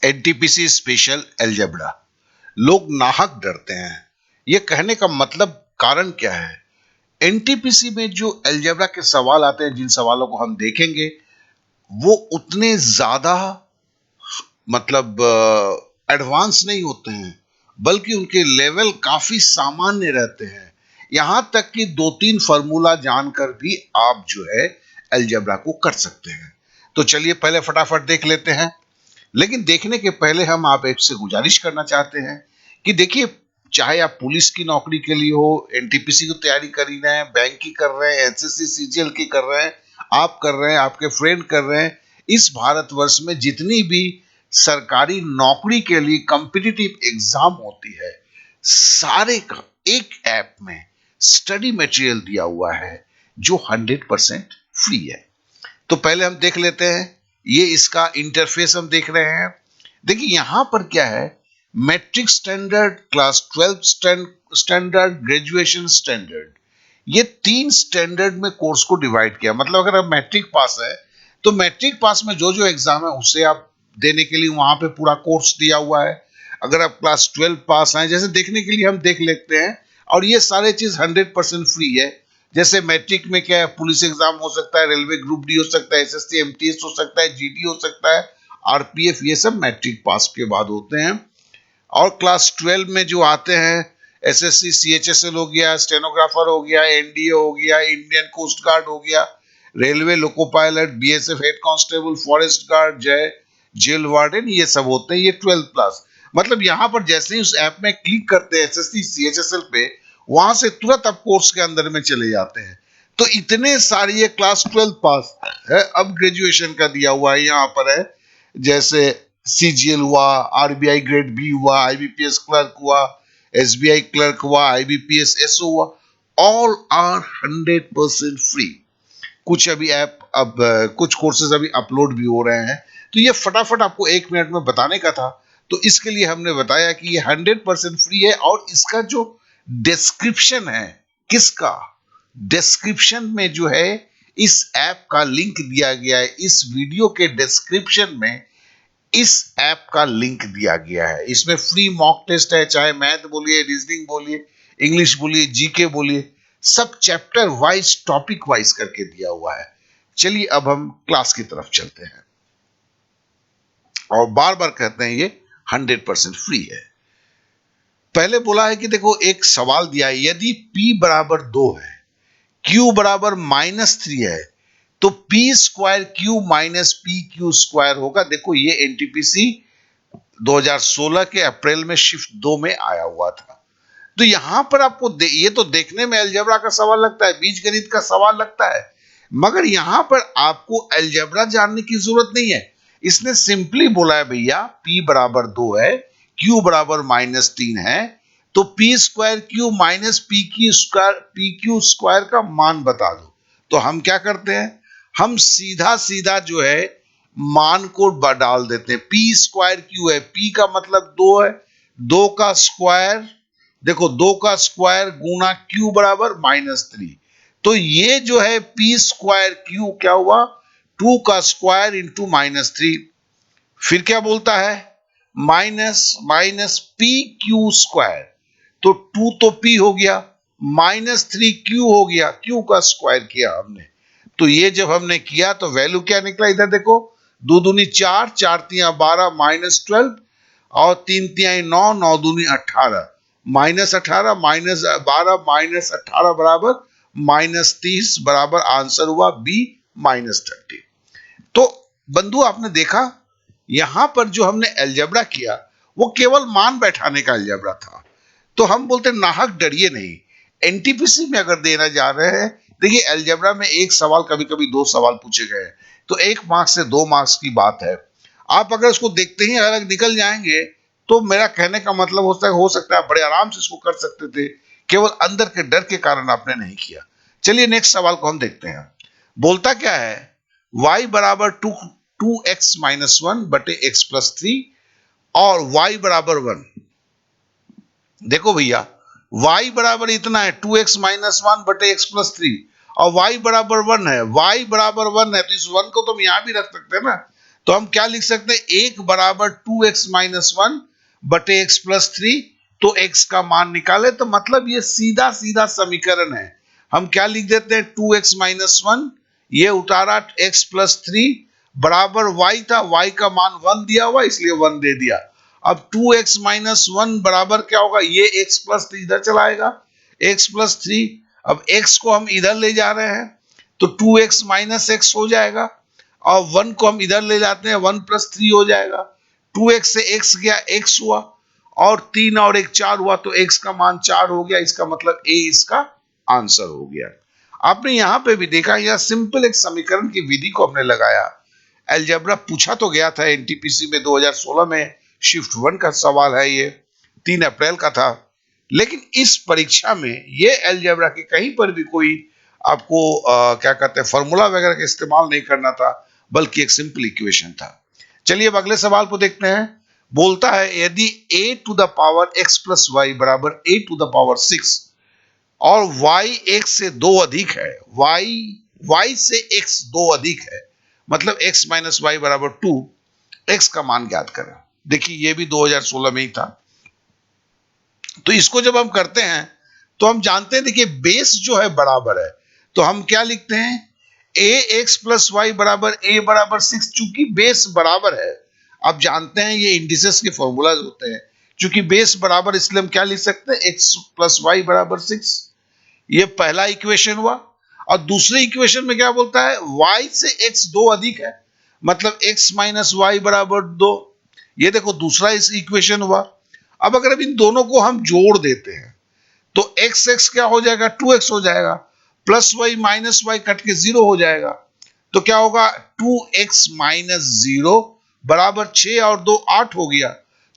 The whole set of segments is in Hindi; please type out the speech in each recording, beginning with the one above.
NTPC special algebra. लोग नाहक डरते हैं। यह कहने का मतलब कारण क्या है? एनटीपीसी में जो अलजेब्रा के सवाल आते हैं, जिन सवालों को हम देखेंगे, वो उतने ज्यादा मतलब एडवांस नहीं होते हैं, बल्कि उनके लेवल काफी सामान्य रहते हैं। यहां तक कि 2-3 फार्मूला जानकर भी आप जो है अलजेब्रा को कर सकते हैं। तो चलिए पहले फटाफट देख लेते हैं। लेकिन देखने के पहले हम आप एक से गुजारिश करना चाहते हैं कि देखिए, चाहे आप पुलिस की नौकरी के लिए हो, एनटीपीसी की तैयारी कर रहे हैं, बैंक की कर रहे हैं, एसएससी सीजीएल की कर रहे हैं, आप कर रहे हैं, आपके फ्रेंड कर रहे हैं, इस भारतवर्ष में जितनी भी सरकारी नौकरी के लिए कॉम्पिटिटिव एग्जाम होती है, सारे का एक ऐप में स्टडी मटेरियल दिया हुआ है जो 100% फ्री है। तो पहले हम देख लेते हैं, ये इसका इंटरफेस हम देख रहे हैं। देखिए यहां पर क्या है, matric standard, class 12 standard, graduation standard, ये 3 स्टैंडर्ड में कोर्स को डिवाइड किया। मतलब अगर आप मैट्रिक पास है तो मैट्रिक पास में जो जो एग्जाम है उससे आप देने के लिए वहां पे पूरा कोर्स दिया हुआ है। अगर आप क्लास 12 पास हैं, जैसे देखने के लिए हम देख लेते हैं, और ये सारे चीज 100% फ्री है। जैसे मैट्रिक में क्या है, पुलिस एग्जाम हो सकता है, रेलवे ग्रुप डी हो सकता है, एसएससी एमटीएस हो सकता है, जीडी हो सकता है, आरपीएफ, ये सब मैट्रिक पास के बाद होते हैं। और क्लास 12 में जो आते हैं, एसएससी सीएचएसएल हो गया, स्टेनोग्राफर हो गया, एनडीए हो गया, इंडियन कोस्ट गार्ड हो गया, railway loco pilot, BSF head constable, forest guard, जय जेल वार्डन, ये सब होते हैं। ये 12 प्लस। मतलब यहां पर जैसे ही उस ऐप में क्लिक करते हैं एसएससी सीएचएसएल पे, वहां से तुरंत आप कोर्स के अंदर में चले जाते हैं। तो इतने सारे, ये क्लास 12 पास है। अब ग्रेजुएशन का दिया हुआ है, यहां पर है जैसे सीजीएल हुआ, आरबीआई ग्रेड बी हुआ, आईबीपीएस क्लर्क हुआ, एसबीआई क्लर्क हुआ, आईबीपीएस एसओ हुआ, ऑल आर 100% फ्री। कुछ अभी ऐप, अब कुछ कोर्सेज अभी अपलोड भी हो रहे हैं। तो ये फटाफट आपको 1 मिनट में बताने का था, तो इसके लिए हमने बताया कि ये 100% फ्री है। और इसका जो डिस्क्रिप्शन है, किसका डिस्क्रिप्शन में जो है, इस ऐप का लिंक दिया गया है। इस वीडियो के डिस्क्रिप्शन में इस ऐप का लिंक दिया गया है। इसमें फ्री मॉक टेस्ट है, चाहे मैथ बोलिए, रीजनिंग बोलिए, इंग्लिश बोलिए, जीके बोलिए, सब चैप्टर वाइज, टॉपिक वाइज करके दिया हुआ है। चलिए अब हम क्लास की तरफ चलते हैं। और बार बार कहते हैं ये 100% फ्री है। पहले बोला है कि देखो, एक सवाल दिया है, यदि p बराबर 2 है, q बराबर -3 है, तो P square Q minus P Q square होगा। देखो ये एनटीपीसी 2016 के अप्रैल में शिफ्ट 2 में आया हुआ था। तो यहां पर आपको ये तो देखने में अलजेब्रा का सवाल लगता है, बीजगणित का सवाल लगता है, मगर यहां पर आपको अलजेब्रा जानने की जरूरत नहीं है। इसने सिंपली बोला है, भैया p बराबर 2 है, q बराबर -3 है, तो P square Q minus P Q square का मान बता दो। तो हम क्या करते हैं, हम सीधा सीधा जो है मान को डाल देते हैं। पी स्क्वायर क्यू है, पी का मतलब 2 है, 2 का स्क्वायर, देखो 2 का स्क्वायर गुना क्यू बराबर -3। तो ये जो है पी स्क्वायर क्यू क्या हुआ, 2 का स्क्वायर इंटू -3। फिर क्या बोलता है, minus minus P Q square, तो 2 तो p हो गया, -3 q हो गया, q का स्क्वायर किया हमने। तो ये जब हमने किया तो वैल्यू क्या निकला, इधर देखो, 2 दूनी 4, 4 तिया 12, -12, और 3 तिया 9, 9 दूनी 18, -18 -12 -18 बराबर -30, बराबर आंसर हुआ b -30। तो बंधु आपने देखा, यहां पर जो हमने अलजेब्रा किया वो केवल मान बैठाने का अलजेब्रा था। तो हम बोलते नाहक डरिए नहीं। एनटीपीसी में अगर देना जा रहे हैं, देखिए अलजेब्रा में एक सवाल, कभी कभी 2 सवाल पूछे गए, तो 1 मार्क्स से 2 मार्क्स की बात है। आप अगर इसको देखते ही अलग निकल जाएंगे, तो मेरा कहने का मतलब हो सकता है आप बड़े आराम से इसको कर सकते थे, केवल अंदर के डर के कारण आपने नहीं किया। चलिए नेक्स्ट सवाल को हम देखते हैं। बोलता क्या है, y बराबर 2x-1 बटे x+3 और y बराबर 1। देखो भैया, y बराबर इतना है 2x-1 बटे x+3, और y बराबर 1 है। y बराबर 1 है तो इस 1 को तुम यहां भी रख सकते हैं ना। तो हम क्या लिख सकते हैं, एक बराबर 2x-1 बटे x+3। तो x का मान निकाले, तो मतलब ये सीधा सीधा समीकरण है। हम क्या लिख देते हैं, 2x-1, ये उतारा x+3 बराबर y था, y का मान 1 दिया हुआ इसलिए 1 दे दिया। अब 2x-1 बराबर क्या होगा, ये x+3 इधर चलाएगा, x+3। अब x को हम इधर ले जा रहे हैं तो 2x-x हो जाएगा, और 1 को हम इधर ले जाते हैं 1+3 हो जाएगा। 2x से x गया, x हुआ, और 3 और 1 4 हुआ, तो x का मान 4 हो गया। इसका मतलब a इसका आंसर हो गया। आपने यहां पे भी देखा, यह सिंपल एक समीकरण की विधि को हमने लगाया। अलजेब्रा पूछा तो गया था एनटीपीसी में 2016 में, शिफ्ट 1 का सवाल है, ये 3 अप्रैल का था। लेकिन इस परीक्षा में ये अलजेब्रा के कहीं पर भी कोई आपको क्या कहते हैं, फॉर्मूला वगैरह का इस्तेमाल नहीं करना था, बल्कि एक सिंपल इक्वेशन था। चलिए अब अगले सवाल को देखते हैं। बोलता है यदि a to the power x plus Y बराबर a टू द पावर 6 और y x से 2 अधिक है, y से x 2 अधिक है, मतलब x माइनस वाई बराबर 2, x का मान ज्ञात करें। देखिए ये भी 2016 में ही था। तो इसको जब हम करते हैं तो हम जानते हैं, देखिए बेस जो है बराबर है, तो हम क्या लिखते हैं, a x प्लस वाई बराबर a बराबर 6। चूंकि बेस बराबर है, आप जानते हैं ये इंडिसेस के फॉर्मूला होते हैं, चूंकि बेस बराबर इसलिए हम क्या लिख सकते हैं, x प्लस वाई बराबर 6। ये पहला इक्वेशन हुआ। और दूसरे इक्वेशन में क्या बोलता है, y से x 2 अधिक है, मतलब x माइनस वाई बराबर 2। ये देखो दूसरा इस इक्वेशन हुआ। अब अगर अब इन दोनों को हम जोड़ देते हैं तो x x क्या हो जाएगा, 2x हो जाएगा, plus Y minus Y cut के 0 हो जाएगा। तो क्या होगा, 2x माइनस 0 बराबर 6 और 2 8 हो गया,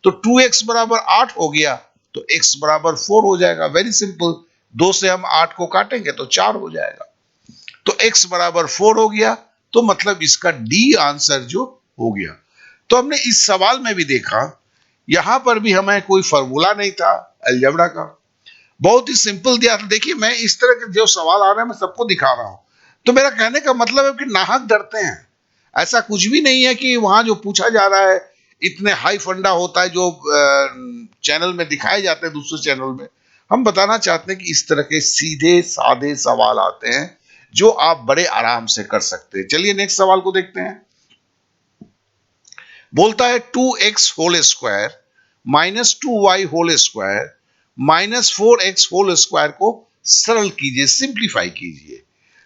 तो 2x बराबर 8 हो गया, तो x बराबर 4 हो जाएगा। वेरी सिंपल, 2 से हम 8 को काटेंगे तो 4 हो जाएगा, तो x बराबर 4 हो गया। तो मतलब इसका डी आंसर जो हो गया। तो हमने इस सवाल में भी देखा, यहां पर भी हमें कोई फॉर्मूला नहीं था अलजेब्रा का, बहुत ही सिंपल दिया था। देखिए मैं इस तरह के जो सवाल आ रहे हैं मैं सबको दिखा रहा हूं, तो मेरा कहने का मतलब है कि नाहक डरते हैं। ऐसा कुछ भी नहीं है कि वहां जो पूछा जा रहा है इतने हाई फंडा होता है जो चैनल में दिखाए जाते हैं, दूसरे चैनल में। हम बताना चाहते हैं कि इस तरह के सीधे साधे सवाल आते हैं जो आप बड़े आराम से कर सकते हैं। चलिए नेक्स्ट सवाल को देखते हैं। बोलता है 2x whole square minus 2y whole square minus 4x whole square को सरल कीजिए, सिंप्लीफाई कीजिए।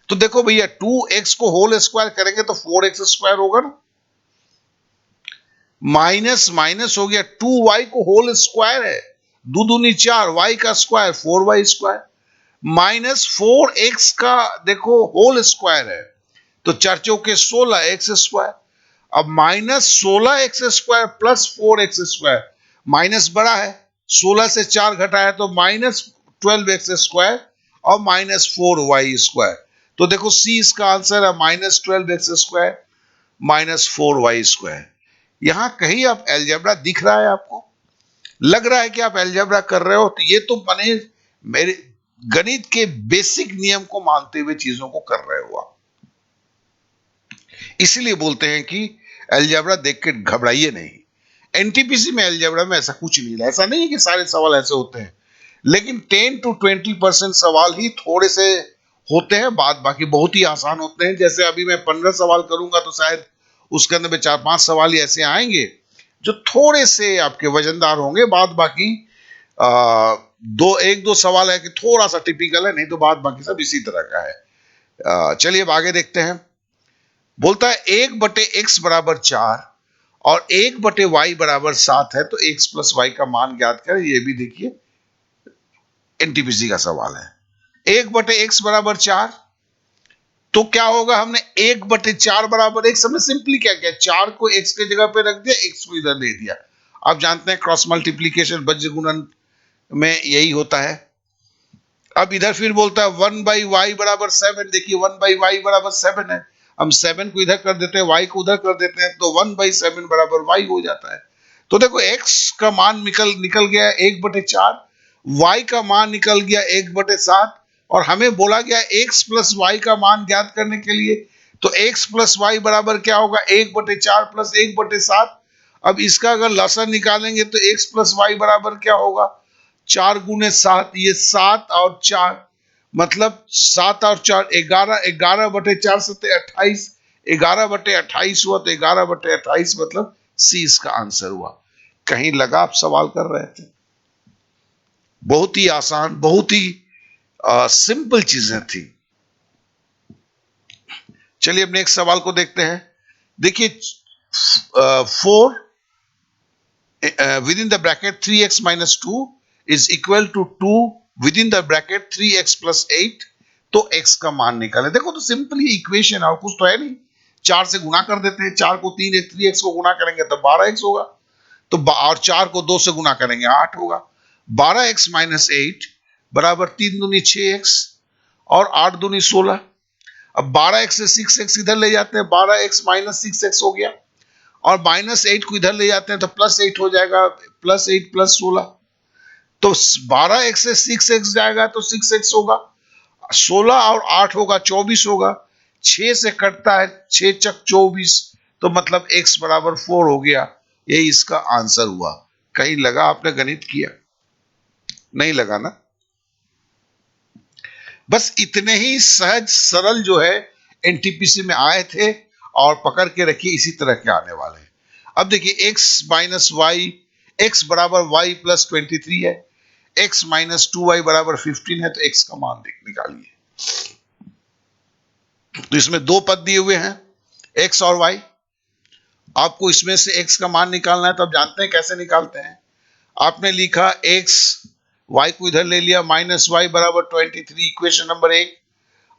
तो देखो भैया 2x को होल स्क्वायर करेंगे तो 4x स्क्वायर होगा ना, माइनस माइनस हो गया, 2y को होल स्क्वायर है, दो दूनी 4, y का square 4y square, minus 4x का देखो होल स्क्वायर है, तो 4 चौके 16 x स्क्वायर। अब minus 16x square plus 4x square, minus बड़ा है, 16 से 4 घटाया तो माइनस 12x स्क्वायर और माइनस 4y स्क्वायर। तो देखो सी इसका आंसर है, minus 12x square minus 4y square. यहां कहीं आप अलजेब्रा दिख रहा है, आपको लग रहा है कि आप अलजेब्रा कर रहे हो, तो ये तो बने मेरे गणित के बेसिक नियम को मानते हुए चीजों को कर रहे हो आप। इसीलिए बोलते हैं कि अलजेब्रा देख के घबराइए नहीं। एनटीपीसी में अलजेब्रा में ऐसा कुछ नहीं है, ऐसा नहीं है कि सारे सवाल ऐसे होते हैं, लेकिन 10 to 20% सवाल ही थोड़े से होते हैं, बाद बाकी बहुत ही आसान होते हैं। जैसे अभी मैं 15 सवाल करूंगा तो शायद उसके अंदर में 4-5 सवाल ही ऐसे आएंगे जो थोड़े से आपके वजनदार होंगे, बाद बाकी एक दो सवाल है कि थोड़ा सा टिपिकल है, नहीं तो बाद बाकी सब इसी तरह का है। चलिए अब आगे देखते हैं। बोलता है 1/x बराबर 4 और 1/y बराबर 7 है, तो x प्लस वाई का मान ज्ञात करें। ये भी देखिए एनटीपीसी का सवाल है। 1/x बराबर 4, तो क्या होगा, हमने 1/4 बराबर x, हमने सिंपली क्या किया, 4 को x के जगह पे रख दिया, x को इधर दे दिया। आप जानते हैं क्रॉस मल्टीप्लीकेशन बज्र गुणन में यही होता है। अब इधर फिर बोलता है 1/y बराबर 7, देखिए 1/y बराबर 7 है, हम 7 को इधर कर देते हैं, y को उधर कर देते हैं, तो 1/7 बराबर y हो जाता है। तो देखो x का मान निकल गया 1/4, y का मान निकल गया 1/7, और हमें बोला गया x प्लस वाई का मान ज्ञात करने के लिए। तो x प्लस वाई बराबर क्या होगा, 1/4 प्लस 1/7। अब इसका अगर लसा निकालेंगे तो x प्लस वाई बराबर क्या होगा, 4 गुने 7, ये 7 और 4 मतलब 7 और 4 11, 11/4 सत्ते 28, 11/28 हुआ, तो 11/28 मतलब सी इसका आंसर हुआ। कहीं लगा आप सवाल कर रहे थे? बहुत ही आसान, बहुत ही सिंपल चीजें थी। चलिए अब नेक्स्ट सवाल को देखते हैं। देखिए 4 within the bracket 3x minus 2 is equal to 2 within the bracket 3x plus 8, तो x का मान निकाले। देखो तो सिंपली इक्वेशन और कुछ तो है नहीं, 4 से गुना कर देते हैं, 4 को 3x को गुना करेंगे तो 12x होगा, तो और 4 को 2 से गुना करेंगे 8 होगा। 12x माइनस 8 बराबर 3 दूनी 6x और 8 दूनी 16। अब 12x से 6x इधर ले जाते हैं, 12x माइनस 6x हो गया, और माइनस 8 को इधर ले जाते हैं तो प्लस 8 हो जाएगा, प्लस 8 प्लस 16, तो 12x से 6x जाएगा तो 6x होगा, 16 और 8 होगा 24 होगा, 6 से कटता है 6 चक 24, तो मतलब x बराबर 4 हो गया। यही इसका आंसर हुआ। कहीं लगा आपने गणित किया? नहीं लगा ना? बस इतने ही सहज सरल जो है एनटीपीसी में आए थे, और पकड़ के रखिए इसी तरह के आने वाले हैं। अब देखिए x माइनस वाई, एक्स बराबर वाई प्लस 23 है, x माइनस 2y बराबर 15 है, तो x का मान निकालिए। तो इसमें दो पद दिए हुए हैं x और y, आपको इसमें से x का मान निकालना है। तो आप जानते हैं कैसे निकालते हैं। आपने लिखा x, y को इधर ले लिया, माइनस वाई बराबर 23, इक्वेशन नंबर 1,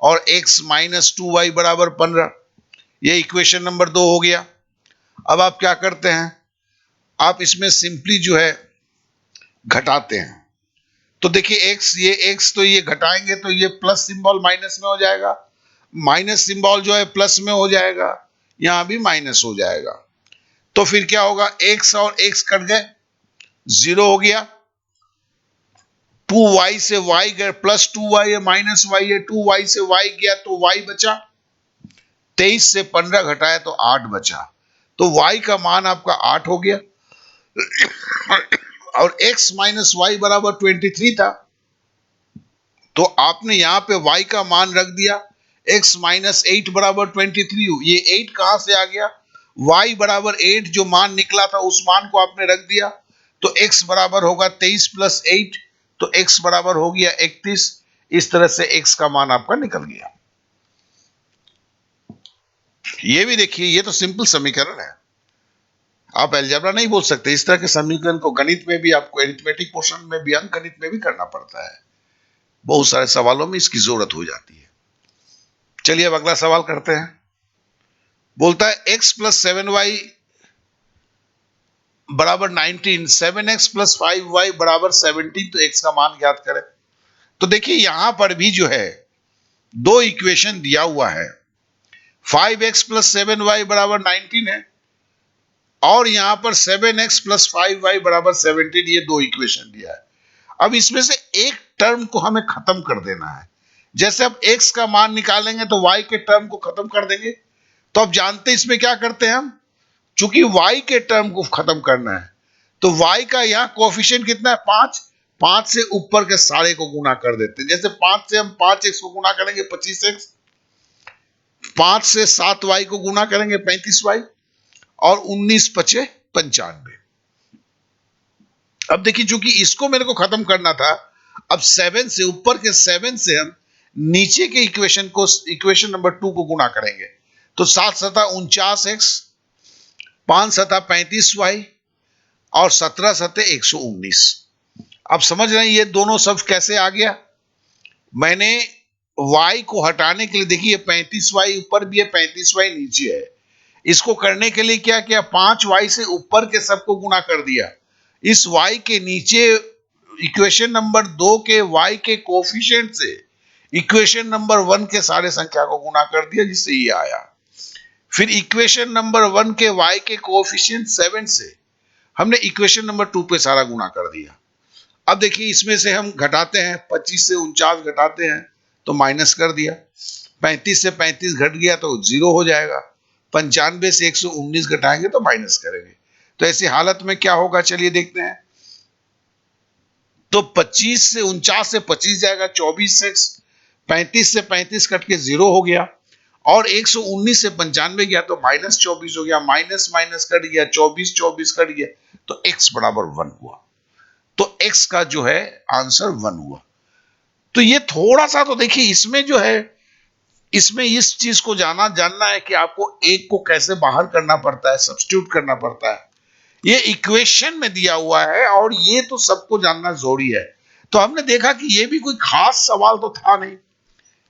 और x माइनस 2y बराबर 15, ये इक्वेशन नंबर 2 हो गया। अब आप क्या करते हैं, आप इसमें सिंपली जो है घटाते हैं। तो देखिए x, ये x तो ये घटाएंगे तो ये प्लस सिंबल माइनस में हो जाएगा, माइनस सिंबल जो है प्लस में हो जाएगा, यहां भी माइनस हो जाएगा। तो फिर क्या होगा, x और x कट गए, 0 हो गया। 2y से y गए, प्लस 2y है माइनस y है, 2y से y गया तो y बचा, 23 से 15 घटाया तो 8 बचा, तो y का मान आपका 8 हो गया। और x माइनस वाई बराबर 23 था, तो आपने यहां पे y का मान रख दिया, x माइनस 8 बराबर 23, ये 8 कहां से आ गया, y बराबर 8 जो मान निकला था उस मान को आपने रख दिया, तो x बराबर होगा 23 प्लस 8, तो x बराबर हो गया 31। इस तरह से x का मान आपका निकल गया। ये भी देखिए, ये तो सिंपल समीकरण है, आप अलजेब्रा नहीं बोल सकते। इस तरह के समीकरण को गणित में भी, आपको अरिथमेटिक पोर्शन में भी, अंक गणित में भी करना पड़ता है। बहुत सारे सवालों में इसकी जरूरत हो जाती है। चलिए अब अगला सवाल करते हैं। बोलता है x प्लस 7y बराबर 19, 7x प्लस 5y बराबर 17, तो x का मान ज्ञात करें। तो देखिए यहां पर भी जो है दो इक्वेशन दिया हुआ है, 5x प्लस 7y बराबर 19 है, और यहां पर 7x प्लस 5y बराबर 17, ये दो इक्वेशन दिया है। अब इसमें से एक टर्म को हमें खत्म कर देना है। जैसे अब x का मान निकालेंगे तो y के टर्म को खत्म कर देंगे। तो अब जानते हैं इसमें क्या करते हैं हम, चूंकि y के टर्म को खत्म करना है, तो y का यहां कोएफिशिएंट कितना है, 5, 5 से ऊपर के सारे को गुना कर देते हैं। जैसे 5 से हम 5x को गुना करेंगे 25x, 5 से 7y को गुना करेंगे 35y, और 19 पचे 95। अब देखिए चूंकि इसको मेरे को खत्म करना था, अब 7 से ऊपर के 7 से हम नीचे के इक्वेशन को, इक्वेशन नंबर 2 को गुना करेंगे, तो 7 सता 49x, 5 सता 35y, और 17 सते 119। अब समझ रहे हैं ये दोनों सब कैसे आ गया। मैंने y को हटाने के लिए, देखिए 35y ऊपर भी है 35y नीचे है, इसको करने के लिए क्या किया, 5y से ऊपर के सबको गुना कर दिया, इस y के नीचे इक्वेशन नंबर 2 के y के कोफिशिएंट से इक्वेशन नंबर 1 के सारे संख्या को गुना कर दिया, जिससे ये आया। फिर इक्वेशन नंबर 1 के y के कोफिशिएंट 7 से हमने इक्वेशन नंबर 2 पे सारा गुना कर दिया। अब देखिए इसमें से हम घटाते हैं, 25 से 49 घटाते हैं तो माइनस कर दिया, 35 से 35 घट गया तो 0 हो जाएगा, 95 से 119 घटाएंगे तो माइनस करेंगे। तो ऐसी हालत में क्या होगा, चलिए देखते हैं। तो 25 से 49 से 25 जाएगा, 24 से 35 से 35 कट के 0 हो गया, और 119 से 95 गया तो माइनस 24 हो गया, माइनस माइनस कट गया, 24 24 कट गया, तो x बराबर 1 हुआ। तो x का जो है आंसर 1 हुआ। तो ये थोड़ा सा तो देखिए, इसमें जो है, इसमें इस चीज को जानना है कि आपको एक को कैसे बाहर करना पड़ता है, सब्स्टिट्यूट करना पड़ता है। ये इक्वेशन में दिया हुआ है और ये तो सबको जानना जरूरी है। तो हमने देखा कि ये भी कोई खास सवाल तो था नहीं।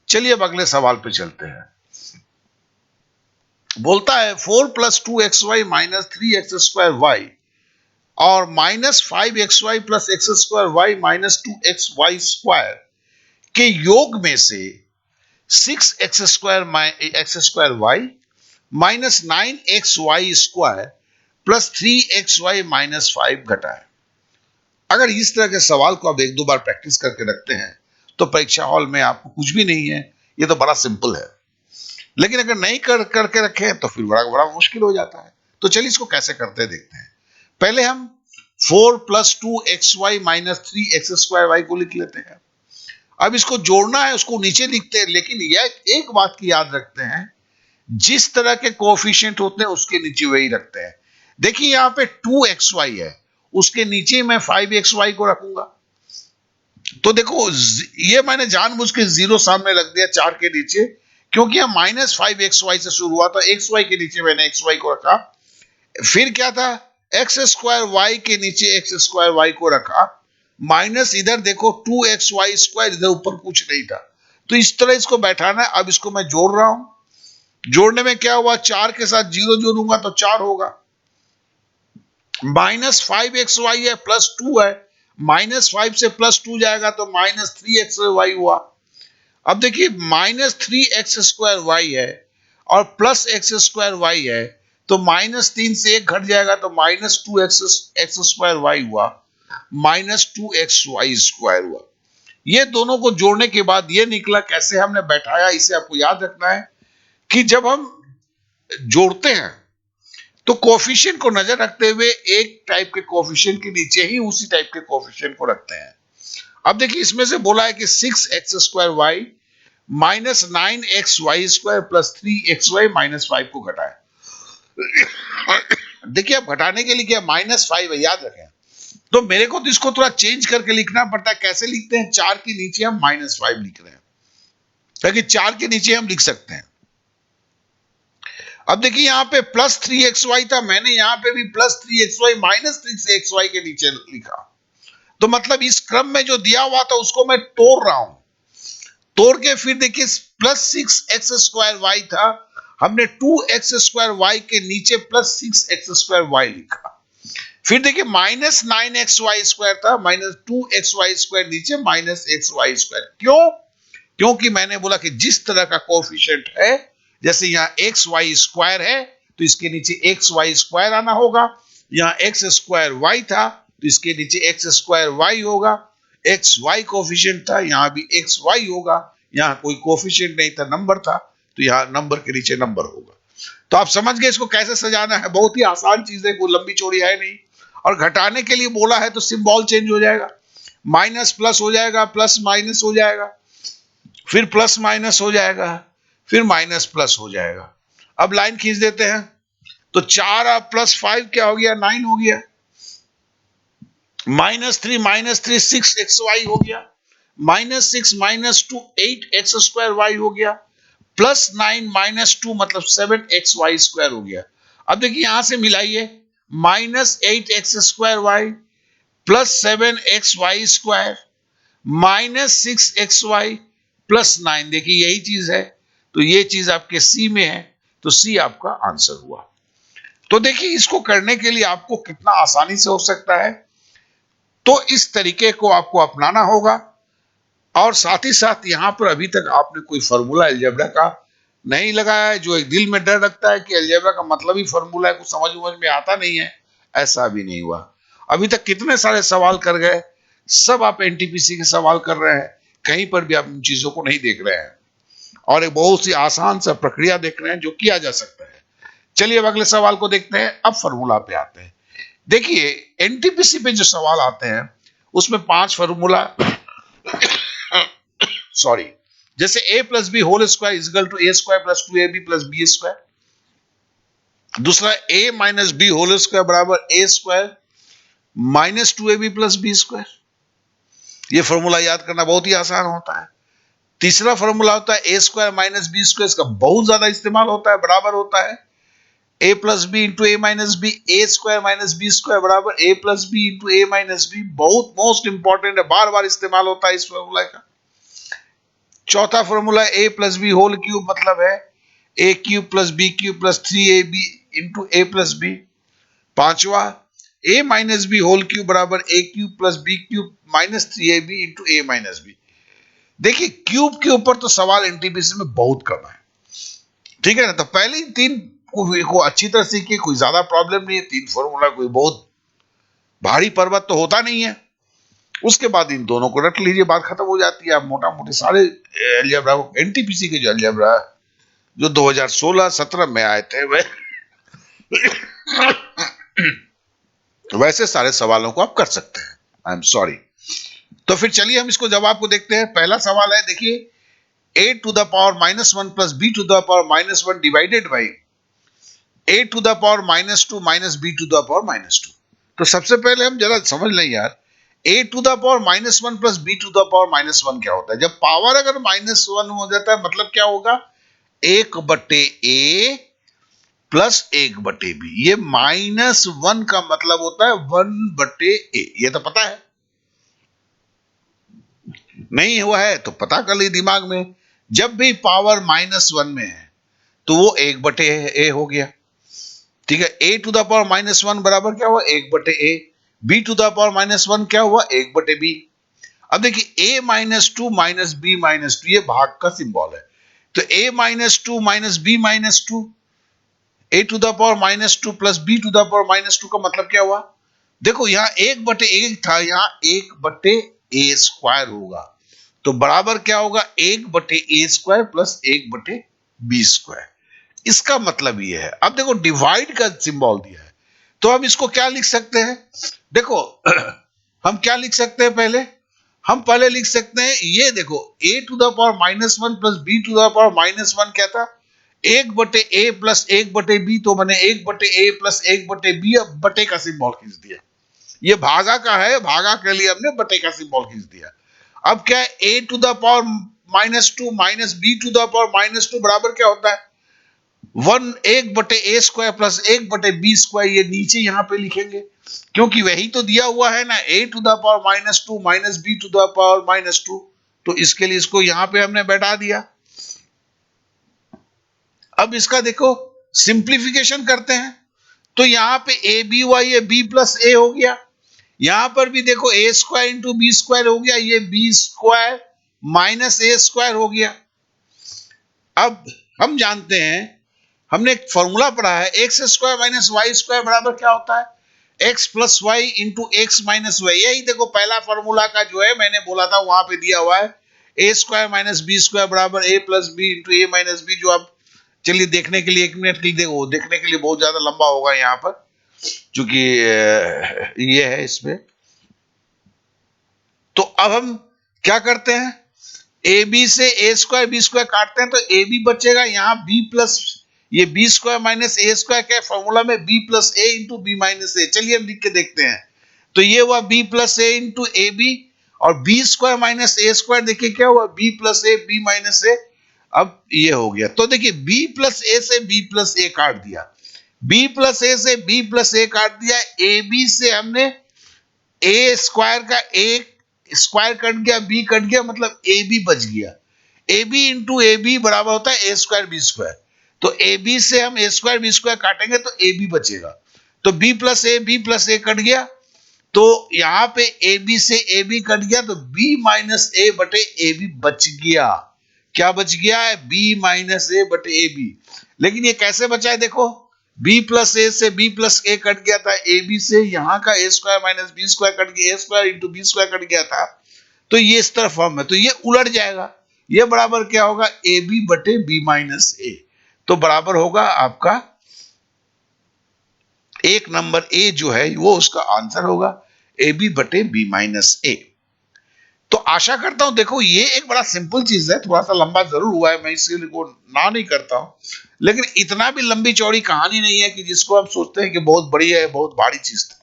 चलिए अब अगले सवाल पे चलते हैं। बोलता है 4+2xy माइनस 3x² और -5xy plus x² minus 2xy² के योग में से 6x² minus 9xy² plus 3xy minus 5 घटाए। अगर इस तरह के सवाल को आप एक दो बार प्रैक्टिस करके रखते हैं तो परीक्षा हॉल में आपको कुछ भी नहीं है, ये तो बड़ा सिंपल है। लेकिन अगर नहीं करके रखे तो फिर बड़ा बड़ा मुश्किल हो जाता है। तो चलिए इसको कैसे करते हैं देखते हैं। पहले हम 4+2xy माइनस 3x² को लिख लेते हैं। अब इसको जोड़ना है, उसको नीचे लिखते हैं, लेकिन यह एक बात की याद रखते हैं, जिस तरह के कोएफिशिएंट होते हैं उसके नीचे वही रखते हैं। देखिए यहां पे 2xy है, उसके नीचे मैं 5xy को रखूंगा। तो देखो ये मैंने जानबूझ के 0 सामने रख दिया 4 के नीचे, क्योंकि यह -5xy से शुरू हुआ, तो xy के नीचे मैंने xy को रखा। फिर क्या था, x² के नीचे x² को रखा, माइनस इधर देखो 2xy², इधर ऊपर कुछ नहीं था। तो इस तरह इसको बैठाना है। अब इसको मैं जोड़ रहा हूं। जोड़ने में क्या हुआ, 4 के साथ 0 जोड़ूंगा तो 4 होगा, -5xy है प्लस 2 है, -5 से +2 जाएगा तो -3xy हुआ। अब देखिए -3x² है और +x² है, तो -3 से 1 घट जाएगा तो -2x² हुआ, -2xy² हुआ। ये दोनों को जोड़ने के बाद ये निकला, कैसे हमने बैठाया इसे आपको याद रखना है कि जब हम जोड़ते हैं तो कोएफिशिएंट को नजर रखते हुए एक टाइप के कोएफिशिएंट के नीचे ही उसी टाइप के कोएफिशिएंट को रखते हैं। अब देखिए इसमें से बोला है कि 6x² minus 9xy² plus 3xy minus 5 को घटाए। देखिए अब घटाने के लिए क्या, -5 है, याद रखें। तो मेरे को तो इसको थोड़ा चेंज करके लिखना पड़ता है। कैसे लिखते हैं, 4 के नीचे हम -5 लिख रहे हैं, ताकि 4 के नीचे हम लिख सकते हैं। अब देखिए यहां पे +3xy था, मैंने यहां पे भी +3xy माइनस 3xy के नीचे लिखा। तो मतलब इस क्रम में जो दिया हुआ था उसको मैं तोड़ रहा हूं। तोड़ के फिर देखिए +6x² था, हमने 2x² के नीचे +6x² लिखा। फिर देखिए -9xy² था, -2xy² नीचे -xy²। क्योंकि मैंने बोला कि जिस तरह का कोएफिशिएंट है, जैसे यहाँ xy² है तो इसके नीचे xy² आना होगा, यहाँ x² था तो इसके नीचे x² होगा, xy कोएफिशिएंट था, यहाँ भी xy होगा, यहाँ कोई कोएफिशिएंट नहीं था, नंबर था, तो यहाँ नंबर के नीचे नंबर होगा। तो आप समझ गए इसको कैसे सजाना है। बहुत ही आसान चीज है, कोई लंबी चौड़ी है नहीं। और घटाने के लिए बोला है तो सिंबल चेंज हो जाएगा, माइनस प्लस हो जाएगा, प्लस माइनस हो जाएगा, फिर प्लस माइनस हो जाएगा, फिर माइनस प्लस हो जाएगा। अब लाइन खींच देते हैं, तो 4 प्लस 5 क्या हो गया, 9 हो गया, -3 6xy हो गया, -6 -2 8x² हो गया, +9 -2 मतलब 7xy² हो गया। अब देखिए यहां से मिलाइए, -8x² plus 7xy² -6xy plus 9, देखिए यही चीज है। तो ये चीज आपके सी में है, तो सी आपका आंसर हुआ। तो देखिए इसको करने के लिए आपको कितना आसानी से हो सकता है। तो इस तरीके को आपको अपनाना होगा। और साथ ही साथ यहां पर अभी तक आपने कोई फॉर्मूला अलजेब्रा का नहीं लगाया है। जो एक दिल में डर रखता है कि अलजेब्रा का मतलब ही फॉर्मूला है, कुछ समझ में आता नहीं है, ऐसा भी नहीं हुआ। अभी तक कितने सारे सवाल कर गए, सब आप एनटीपीसी के सवाल कर रहे हैं, कहीं पर भी आप इन चीजों को नहीं देख रहे हैं। और एक बहुत सी आसान सा प्रक्रिया देख रहे हैं जो किया जा सकता है। चलिए अब अगले सवाल को देखते हैं। अब फॉर्मूला पे आते हैं। देखिए एनटीपीसी पे जो सवाल आते हैं उसमें 5 फॉर्मूला सॉरी, जैसे a plus B whole square is equal to A square plus 2ab plus B square. दूसरा a minus B whole square बराबर A square minus 2ab plus B square. ये फॉर्मूला याद करना बहुत ही आसान होता है। तीसरा फॉर्मूला होता है ए स्क्वायर माइनस बी स्क्वायर। इसका बहुत ज्यादा इस्तेमाल होता है, बराबर होता है ए plus B into A minus B. A square minus B square बराबर ए plus B into A minus B. बहुत मोस्ट इंपॉर्टेंट है, बार बार इस्तेमाल होता है इस फॉर्मूला का। चौथा formula A plus B whole cube, मतलब है A cube plus B cube plus 3ab into A plus B. पांचवा A minus B whole cube बराबर A cube plus B cube minus 3ab into A minus B. देखिए क्यूब के ऊपर तो सवाल एनटीपीसी में बहुत कम है, ठीक है ना। तो पहले 3 को अच्छी तरह सीखिए, कोई ज्यादा प्रॉब्लम नहीं है। 3 फॉर्मूला कोई बहुत भारी पर्वत तो होता नहीं है। उसके बाद इन दोनों को रट लीजिए, बात खत्म हो जाती है। आप मोटा मोटी सारे अलजेब्रा को, एनटीपीसी के जो अलजेब्रा जो 2016-17 में आए थे वैसे सारे सवालों को आप कर सकते हैं। I am sorry. तो फिर चलिए हम इसको जवाब को देखते हैं। पहला सवाल है, देखिए a to the power -1 plus b to the power -1 divided by a to the power -2 minus b to the power -2। तो सबसे पहले हम जरा समझ लें यार, a to the power -1 plus b to the power -1 क्या होता है। जब पावर अगर -1 हो जाता है मतलब क्या होगा, 1/a प्लस 1/b। ये -1 का मतलब होता है 1/a। ये तो पता है, नहीं हुआ है तो पता कर ली दिमाग में। जब भी पावर -1 में है तो वो 1/a हो गया, ठीक है। a टू द पावर -1 बराबर क्या हुआ, 1/a। b to the power -1 क्या हुआ, 1/b। अब देखिए a -2 माइनस b -2 ये भाग का सिंबल है। तो a -2 minus b -2, a to the power -2 plus b to the power -2 का मतलब क्या हुआ। देखो यहाँ 1/1 था, यहाँ 1/a स्क्वायर होगा। तो बराबर क्या होगा, 1/a square plus 1/b square. इसका मतलब ये है। अब देखो डिवाइड का सिंबल दिया है, तो हम इसको क्या लिख सकते हैं। देखो हम क्या लिख सकते हैं, हम पहले लिख सकते हैं, ये देखो a to the power -1 plus b to the power -1 क्या था, 1/a प्लस 1/b। तो मैंने 1/a प्लस 1/b, अब बटे का सिंबल खींच दिया। ये भागा का है, भागा के लिए हमने बटे का सिंबल खींच दिया। अब क्या है, a to the power -2 minus b to the power -2 बराबर क्या होता है, 1/a square plus 1/b square. ये नीचे यहां पे लिखेंगे क्योंकि वही तो दिया हुआ है ना, a to the power -2 minus b to the power -2। तो इसके लिए इसको यहां पे हमने बैठा दिया। अब इसका देखो सिंप्लीफिकेशन करते हैं, तो यहां पे ए बी हुआ, ये b प्लस a हो गया। यहां पर भी देखो a square into B square हो गया, ये b square minus a square हो गया। अब हम जानते हैं, हमने एक फॉर्मूला पढ़ा है, X square minus Y square बराबर क्या होता है, X plus Y into X minus Y. यही देखो पहला फॉर्मूला का जो है मैंने बोला था वहां पे दिया हुआ है, ए स्क्वायर माइनस बी स्क्वायर बराबर ए plus B into A minus B. जो आप चलिए देखने के लिए 1 मिनट लिख देंगे, वो देखने के लिए बहुत ज्यादा लंबा होगा यहाँ पर, क्योंकि ये है इसमें। तो अब हम क्या करते हैं, ए बी से ए स्क्वायर बी स्क्वायर काटते हैं तो ए बी बचेगा, यहाँ बी प्लस ये B square minus A square क्या फॉर्मूला में, B plus A into B minus A. चलिए हम लिख के देखते हैं। तो ये हुआ B plus A into A B, और B square minus A square देखिए क्या हुआ, B plus A B minus A. अब ये हो गया, तो देखिए बी प्लस ए से बी प्लस ए काट दिया, बी प्लस ए से बी प्लस ए काट दिया, ए बी से हमने ए स्क्वायर का एक स्क्वायर कट गया, बी कट गया, मतलब ए बी बच गया। A B into A B बराबर होता है ए स्क्वायर बी स्क्वायर। तो ए बी से हम ए स्क्वायर बी स्क्वायर काटेंगे तो ए बी बचेगा। तो बी प्लस ए कट गया, तो यहां पे ए बी से ए बी कट गया, तो बी माइनस ए बटे ए बी बच गया। क्या बच गया है, बी माइनस ए बटे ए बी। लेकिन ये कैसे बचा है, देखो b प्लस ए से b प्लस ए कट गया था, ए बी से यहाँ का A square minus B square cut गया, A square into B square cut गया था। तो ये इस तरफ फॉर्म है, तो ये उलट जाएगा। ये बराबर क्या होगा, ए बी बटे बी माइनस ए। तो बराबर होगा आपका एक नंबर ए जो है वो उसका आंसर होगा, ए बी बटे बी माइनस ए। तो आशा करता हूं, देखो ये एक बड़ा सिंपल चीज है, थोड़ा सा लंबा जरूर हुआ है, मैं इसलिए को ना नहीं करता हूं, लेकिन इतना भी लंबी चौड़ी कहानी नहीं है कि जिसको हम सोचते हैं कि बहुत बड़ी है, बहुत भारी चीज था।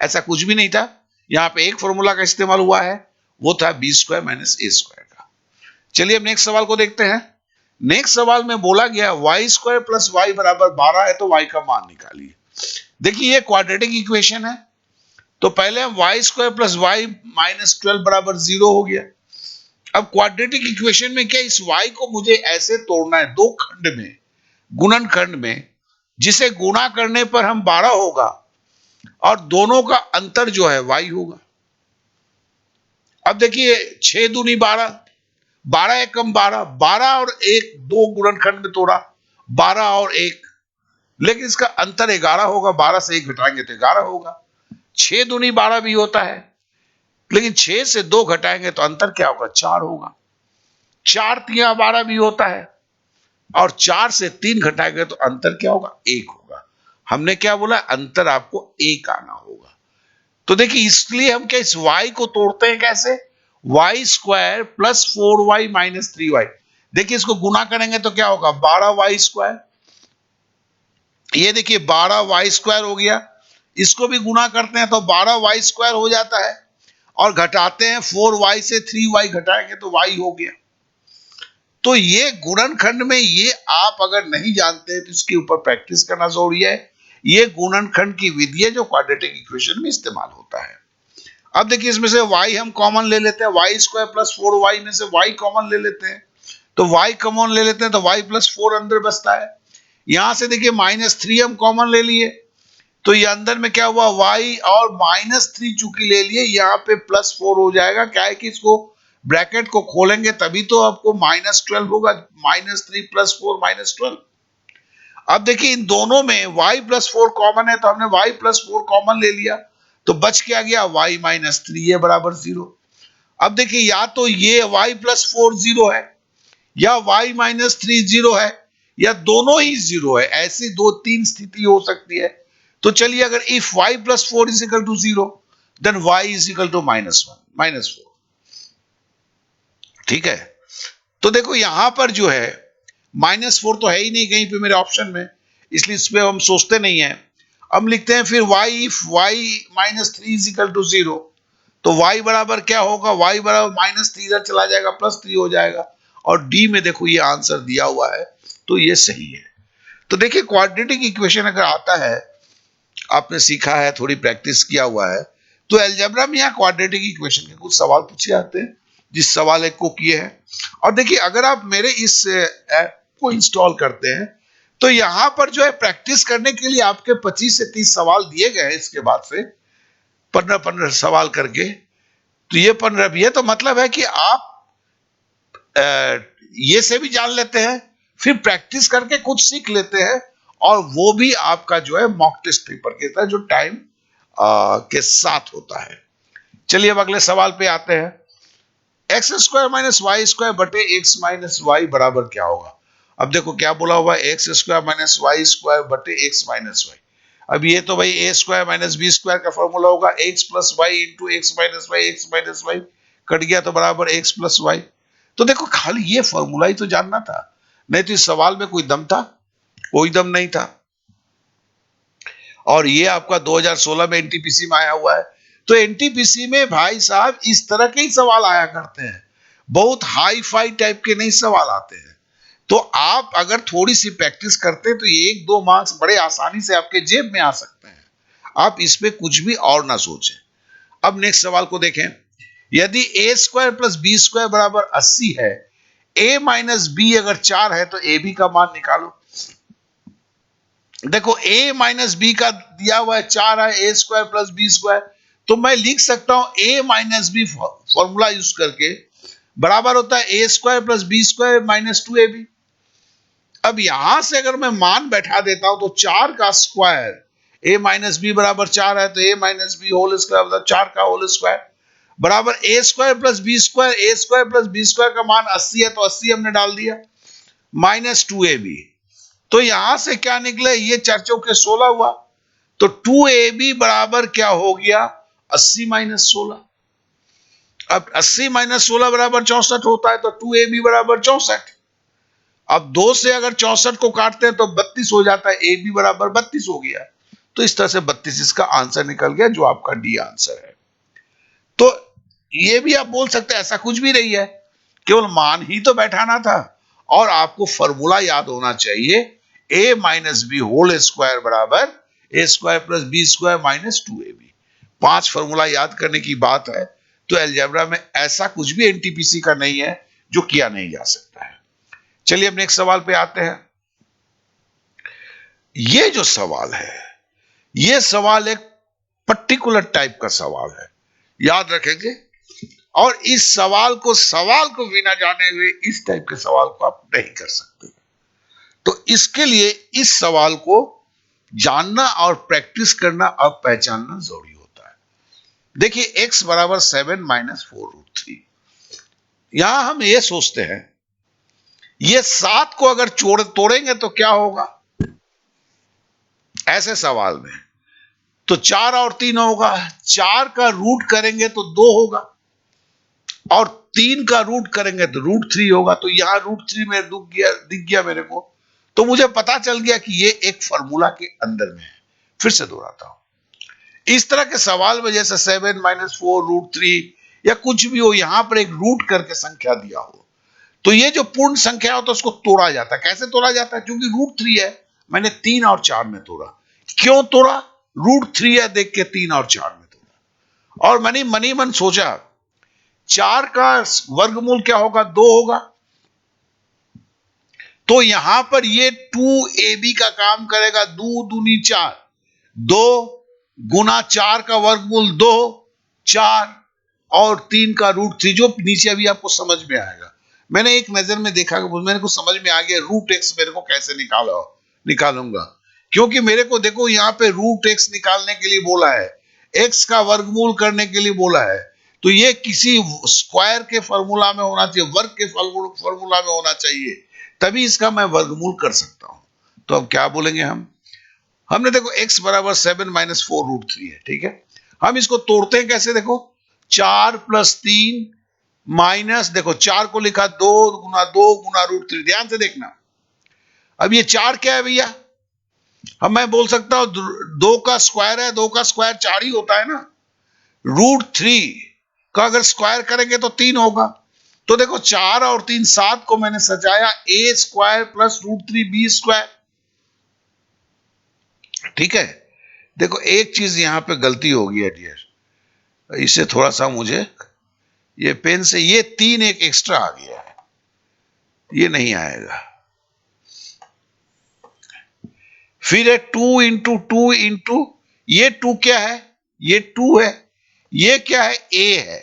ऐसा कुछ भी नहीं था। यहाँ पे एक फॉर्मूला का इस्तेमाल हुआ है, वो था B square minus A square का। चलिए अब नेक्स्ट सवाल को देखते हैं। नेक्स्ट सवाल में बोला गया वाई स्क्वायर प्लस वाई बराबर 12 है, तो वाई का मान निकालिए। देखिए ये क्वाड्रेटिक इक्वेशन है, तो पहले हम Y square plus Y minus 12 बराबर 0 हो गया। अब क्वाड्रेटिक इक्वेशन में क्या, इस y को मुझे ऐसे तोड़ना है दो खंड में, गुणन खंड में, जिसे गुणा करने पर हम 12 होगा और दोनों का अंतर जो है y होगा। अब देखिए 6 दूनी 12, 12 एकम 12, 12 और 1 दो गुणनखंड में तोड़ा, 12 और 1, लेकिन इसका अंतर 11 होगा, 12 से 1 घटाएंगे तो 11 होगा। 6 दूनी 12 भी होता है, लेकिन 6 से 2 घटाएंगे तो अंतर क्या होगा, 4 होगा। 4 तिया 12 भी होता है, और 4 से 3 घटाएंगे तो अंतर क्या होगा, 1 होगा। हमने क्या बोला, अंतर आपको 1 आना होगा। तो देखिए इसलिए हम क्या इस y को तोड़ते हैं कैसे, Y square plus 4y minus 3y। देखिए इसको गुना करेंगे तो क्या होगा, 12y स्क्वायर। ये देखिए 12y स्क्वायर हो गया, इसको भी गुना करते हैं तो 12y स्क्वायर हो जाता है, और घटाते हैं 4y से 3y घटाएंगे तो y हो गया। तो ये गुणनखंड में, ये आप अगर नहीं जानते तो इसके ऊपर प्रैक्टिस करना जरूरी है। ये गुणनखंड की विधि है जो क्वाड्रेटिक इक्वेशन में इस्तेमाल होता है। अब देखिए इसमें से y हम कॉमन ले लेते हैं, वाई स्क्वायर प्लस 4y में से y कॉमन ले लेते हैं, तो y कॉमन ले लेते हैं तो y प्लस 4 अंदर बचता है। यहां से देखिए -3 हम कॉमन ले लिए, तो ये अंदर में क्या हुआ, y और -3 चूंकि ले लिए, यहाँ पे +4 हो जाएगा। क्या है कि इसको ब्रैकेट को खोलेंगे तभी तो आपको -12 होगा, -3 + 4 -12। अब देखिए इन दोनों में y + 4 कॉमन है, तो हमने y + 4 कॉमन ले लिया, तो बच क्या गया, y - 3 ये बराबर 0। अब देखिए या तो ये y + 4 0 है, या y - 3 0 है, या दोनों ही 0 है। ऐसी दो तीन स्थिति हो सकती है। तो चलिए अगर इफ y + 4 = 0, देन y = -1 -4। ठीक है, तो देखो यहां पर जो है -4 तो है ही नहीं कहीं पे मेरे ऑप्शन में, इसलिए इस पे हम सोचते नहीं है। हम लिखते हैं फिर y if y - 3 = 0, तो y बराबर क्या होगा, y बराबर -3 इधर चला जाएगा, +3 हो जाएगा, और डी में देखो ये आंसर दिया हुआ है, तो ये सही है। तो देखिए क्वाड्रेटिक इक्वेशन अगर आता है, आपने सीखा है, थोड़ी प्रैक्टिस किया हुआ है, तो अलजेब्रा में यहाँ क्वाड्रेटिक इक्वेशन के कुछ सवाल पूछे जाते हैं, जिस सवाल एक को किए हैं। और देखिए अगर आप मेरे इस ऐप को इंस्टॉल करते हैं, तो यहाँ पर जो है प्रैक्टिस करने के लिए आपके 25 से 30 सवाल दिए गए हैं, इसके बाद से 15-15 सवाल करके, तो ये 15 भी है, तो मतलब है कि आप ये से भी जान लेते हैं, फिर प्रैक्टिस करके कुछ सीख लेते हैं, और वो भी आपका जो है मॉक टेस्ट पेपर के साथ जो टाइम के साथ होता है। चलिए अब अगले सवाल पे आते हैं। x² - y² बटे x - y बराबर क्या होगा। अब देखो क्या बोला हुआ है, x² - y² बटे x - y। अब ये तो भाई a² - b² का फॉर्मूला होगा, x + y into x - y, x - y cut गया तो बराबर x + y। तो देखो खाली ये फॉर्मूला ही तो जानना था, नहीं तो इस सवाल में कोई दम था, कोई दम नहीं था। और ये आपका 2016 में एनटीपीसी में आया हुआ है। तो एनटीपीसी में भाई साहब इस तरह के ही सवाल आया करते हैं, बहुत हाई फाई टाइप के नहीं सवाल आते हैं। तो आप अगर थोड़ी सी प्रैक्टिस करते हैं तो ये 1-2 मार्क्स बड़े आसानी से आपके जेब में आ सकते हैं। आप इसमें कुछ भी और ना सोचें। अब नेक्स्ट सवाल को देखें। यदि a² + b² बराबर 80 है, a - b अगर 4 है, तो ab का मान निकालो। देखो a - b का दिया हुआ है 4 है, a² + b², तो मैं लिख सकता हूं a - b फॉर्मूला यूज करके बराबर होता है a² + b² - 2ab। अब यहां से अगर मैं मान बैठा देता हूं, तो 4 का स्क्वायर, a - b बराबर 4 है, तो a - b होल स्क्वायर मतलब 4 का होल स्क्वायर। बराबर A square plus B square, A square plus B square का मान 80 है तो 80 हमने डाल दिया, माइनस 2ab। तो यहां से क्या निकले, ये 4 चौके 16 हुआ, तो 2ab बराबर क्या हो गया, 80 माइनस 16। अब 80 माइनस 16 बराबर 64 होता है, तो 2ab बराबर 64। अब 2 से अगर 64 को काटते हैं तो 32 हो जाता है, ab बराबर 32 हो गया। तो इस तरह से 32 इसका आंसर निकल गया, जो आपका डी आंसर है। तो ये भी आप बोल सकते हैं ऐसा कुछ भी नहीं है, केवल मान ही तो बैठाना था, और आपको फॉर्मूला याद होना चाहिए, a minus B whole square बराबर A square plus B square minus 2ab। 5 formula याद करने की बात है। तो अलजेब्रा में ऐसा कुछ भी एनटीपीसी का नहीं है जो किया नहीं जा सकता है। चलिए अब नेक्स्ट सवाल पे आते हैं। ये जो सवाल है, ये सवाल एक पर्टिकुलर टाइप का सवाल है, याद रखेंगे। और इस सवाल को बिना जाने हुए इस टाइप के सवाल को आप नहीं कर सकते। तो इसके लिए इस सवाल को जानना और प्रैक्टिस करना और पहचानना जरूरी होता है। देखिए x बराबर 7 माइनस 4√3। यहां हम ये सोचते हैं, ये 7 को अगर तोड़ेंगे तो क्या होगा, ऐसे सवाल में तो 4 और 3 होगा, 4 का रूट करेंगे तो 2 होगा, और 3 का रूट करेंगे तो √3 होगा। तो यहां √3 में दिख गया मेरे को, तो मुझे पता चल गया कि ये एक फॉर्मूला के अंदर में है। फिर से दोहराता हूं, इस तरह के सवाल में जैसे 7 माइनस 4√3 या कुछ भी हो, यहां पर एक रूट करके संख्या दिया हो, तो ये जो पूर्ण संख्या हो तो उसको तोड़ा जाता है। कैसे तोड़ा जाता है, क्योंकि √3 है, मैंने 3 और 4 में तोड़ा। क्यों तोड़ा, √3 है देख के 3 और 4 में तोड़ा। और मैंने मनी मन सोचा 4 का वर्गमूल क्या होगा, 2 होगा, तो यहां पर ये 2ab का काम करेगा, 2 दूनी 4, 2 गुना 4 का वर्गमूल 2, 4 और 3 का √3, जो नीचे अभी आपको समझ में आएगा। मैंने एक नजर में देखा, मेरे को समझ में आ गया √x मेरे को कैसे निकालूंगा, क्योंकि मेरे को देखो यहां पे √x निकालने के लिए बोला है, x का वर्गमूल करने के लिए बोला है, तो ये किसी स्क्वायर के फॉर्मूला में होना चाहिए, वर्ग के फॉर्मूला में होना चाहिए, तभी इसका मैं वर्गमूल कर सकता हूं। तो अब क्या बोलेंगे हमने देखो x बराबर 7 माइनस 4√3 है, ठीक है। हम इसको तोड़ते हैं कैसे, देखो 4 प्लस 3 माइनस, देखो 4 को लिखा 2 गुना 2 गुना √3, ध्यान से देखना। अब ये 4 क्या है भैया, हम मैं बोल सकता हूं 2 का स्क्वायर है, 2 का स्क्वायर 4 ही होता है ना। √3 का अगर स्क्वायर करेंगे तो 3 होगा। तो देखो 4 और 3 7 को मैंने सजाया a square plus √3 b square, ठीक है। देखो एक चीज यहां पे गलती हो गई है डियर, इसे थोड़ा सा मुझे ये पेन से, ये 3 एक एक्स्ट्रा आ गया है, ये नहीं आएगा। फिर है 2 इंटू 2 इंटू, ये 2 क्या है, ये 2 है, ये क्या है, a है,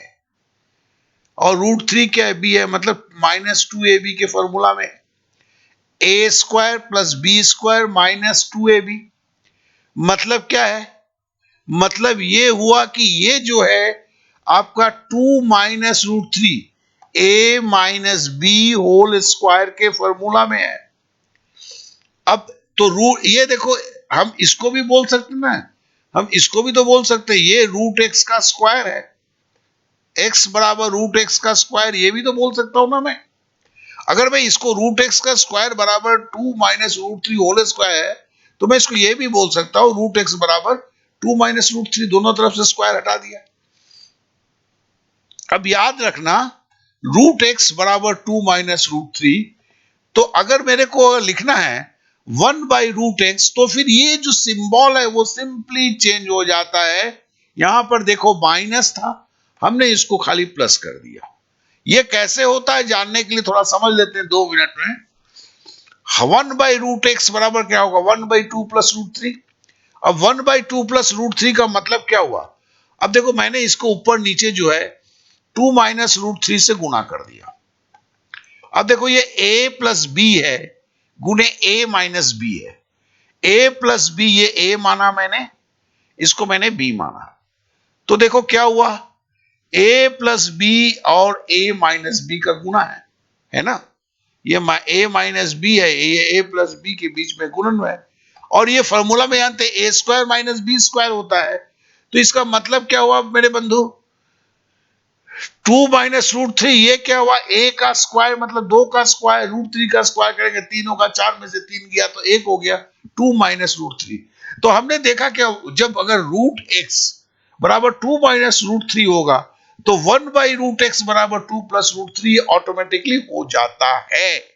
और √3 क्या है, b है, मतलब माइनस 2ab के फॉर्मूला में a square plus B square minus 2ab। मतलब क्या है, मतलब ये हुआ कि ये जो है आपका 2 minus √3 a minus B whole square के फॉर्मूला में है। अब तो ये देखो, हम इसको भी बोल सकते ना, हम इसको भी तो बोल सकते हैं, ये √x का स्क्वायर है, x बराबर √x का स्क्वायर, ये भी तो बोल सकता हूं ना मैं। अगर मैं इसको √x का स्क्वायर बराबर 2 माइनस √3 होल स्क्वायर है, तो मैं इसको ये भी बोल सकता हूं √x बराबर 2 माइनस √3, दोनों तरफ से स्क्वायर हटा दिया। अब याद रखना √x बराबर 2 माइनस √3, तो अगर मेरे को लिखना है 1 बाई √x, तो फिर ये जो सिंबल है वो सिंपली चेंज हो जाता है। यहां पर देखो माइनस था, हमने इसको खाली प्लस कर दिया। ये कैसे होता है जानने के लिए थोड़ा समझ लेते हैं 2 मिनट में। 1 बाई √x बराबर क्या होगा, 1 बाई 2 प्लस √3। अब 1 बाई 2 प्लस √3 का मतलब क्या हुआ, अब देखो मैंने इसको ऊपर नीचे जो है 2 माइनस √3 से गुणा कर दिया। अब देखो ये a प्लस बी है गुने a माइनस बी है, a प्लस बी, ये a माना मैंने, इसको मैंने b माना, तो देखो क्या हुआ, ए प्लस बी और ए माइनस बी का गुणा है ना। ये ए माइनस बी है, ये ए प्लस बी के बीच में गुणन है। और ये फॉर्मूला में जानते हैं ए स्क्वायर माइनस बी स्क्वायर होता है। तो इसका मतलब क्या हुआ मेरे बंधु, 2 - √3, ये क्या हुआ, ए का स्क्वायर मतलब 2 का स्क्वायर, √3 का स्क्वायर करेंगे, तीनों का 4 में से 3 गया तो 1 हो गया, 2 - √3। तो हमने देखा कि जब अगर रूट एक्स बराबर 2 - √3 होगा तो 1/√x बराबर 2 + √3 ऑटोमेटिकली हो जाता है।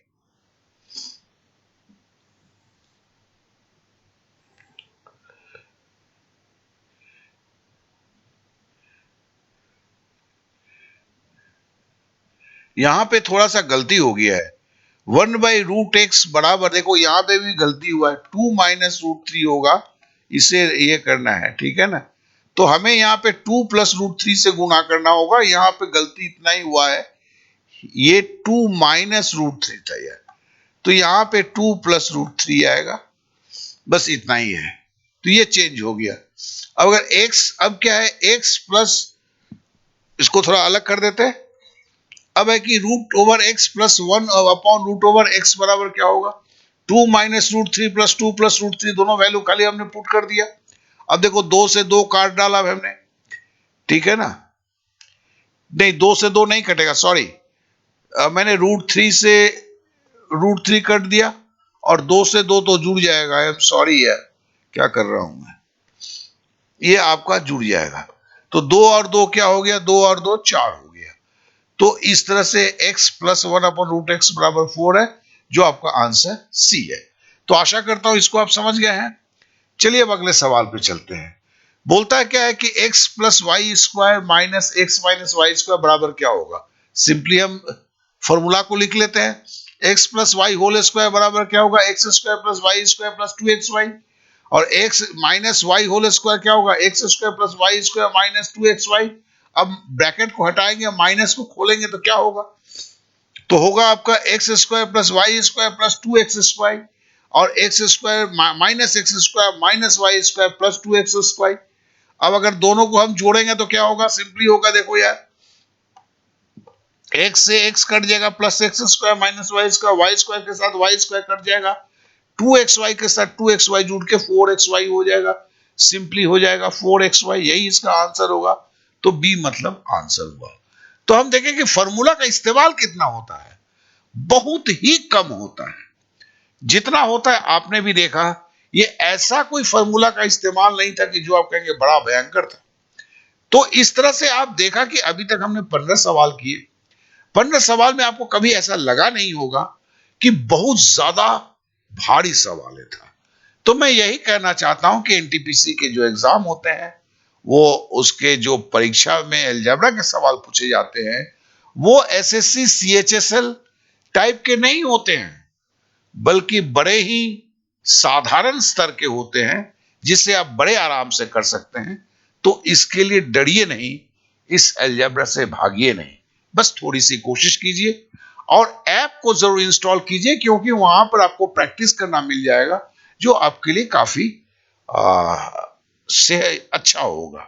यहां पे थोड़ा सा गलती हो गया है, 1/√x बराबर, देखो यहां पे भी गलती हुआ है, 2 - √3 होगा, इसे ये करना है, ठीक है ना। तो हमें यहाँ पे 2 + √3 से गुणा करना होगा, यहाँ पे गलती इतना ही हुआ है, ये 2 - √3 था यार, तो यहाँ पे 2 + √3 आएगा, बस इतना ही है। तो ये चेंज हो गया। अब अगर x, अब क्या है, x प्लस, इसको थोड़ा अलग कर देते हैं। अब है कि √x + 1 अपॉन √x बराबर क्या होगा, 2 - √3 + 2 + √3, दोनों वैल्यू खाली हमने पुट कर दिया। अब देखो 2 से 2 काट डाला हमने, ठीक है ना, नहीं 2 से 2 नहीं कटेगा, सॉरी, मैंने √3 से √3 कट दिया, और 2 से 2 तो जुड़ जाएगा, आई एम सॉरी यार, क्या कर रहा हूं मैं, ये आपका जुड़ जाएगा। तो 2 और 2 क्या हो गया, 2 और 2 4 हो गया। तो इस तरह से x + 1/√x बराबर 4 है, जो आपका आंसर सी है। तो आशा करता हूं इसको आप समझ गए हैं। चलिए अब अगले सवाल पे चलते हैं। बोलता है क्या है कि x + y² minus x - y² बराबर क्या होगा। सिंपली हम फॉर्मूला को लिख लेते हैं, x + y² बराबर क्या होगा, x² + y² + 2xy, और x - y² क्या होगा, x² + y² - 2xy। अब ब्रैकेट को हटाएंगे, माइनस को खोलेंगे तो क्या होगा, तो होगा आपका x² + y² + 2x², और x² - x² - y² + 2x²। अब अगर दोनों को हम जोड़ेंगे तो क्या होगा, सिंपली होगा, देखो यार, x से x कट जाएगा, प्लस x² - y² के साथ y² कट जाएगा, 2xy के साथ 2xy जुड़ के 4xy हो जाएगा, सिंपली हो जाएगा 4xy, यही इसका आंसर होगा। तो बी मतलब आंसर हुआ। तो हम देखें कि फॉर्मूला का इस्तेमाल कितना होता है, बहुत ही कम होता है। जितना होता है आपने भी देखा, ये ऐसा कोई फॉर्मूला का इस्तेमाल नहीं था कि जो आप कहेंगे बड़ा भयंकर था। तो इस तरह से आप देखा कि अभी तक हमने 15 सवाल किए, 15 सवाल में आपको कभी ऐसा लगा नहीं होगा कि बहुत ज्यादा भारी सवाल था। तो मैं यही कहना चाहता हूं कि एनटीपीसी के जो एग्जाम होते हैं, वो उसके जो परीक्षा में अलजेब्रा के सवाल पूछे जाते हैं, वो एसएससी सीएचएसएल टाइप के नहीं होते हैं, बल्कि बड़े ही साधारण स्तर के होते हैं, जिसे आप बड़े आराम से कर सकते हैं। तो इसके लिए डरिए नहीं, इस अलजेब्रा से भागिए नहीं, बस थोड़ी सी कोशिश कीजिए, और ऐप को जरूर इंस्टॉल कीजिए, क्योंकि वहां पर आपको प्रैक्टिस करना मिल जाएगा, जो आपके लिए काफी से अच्छा होगा।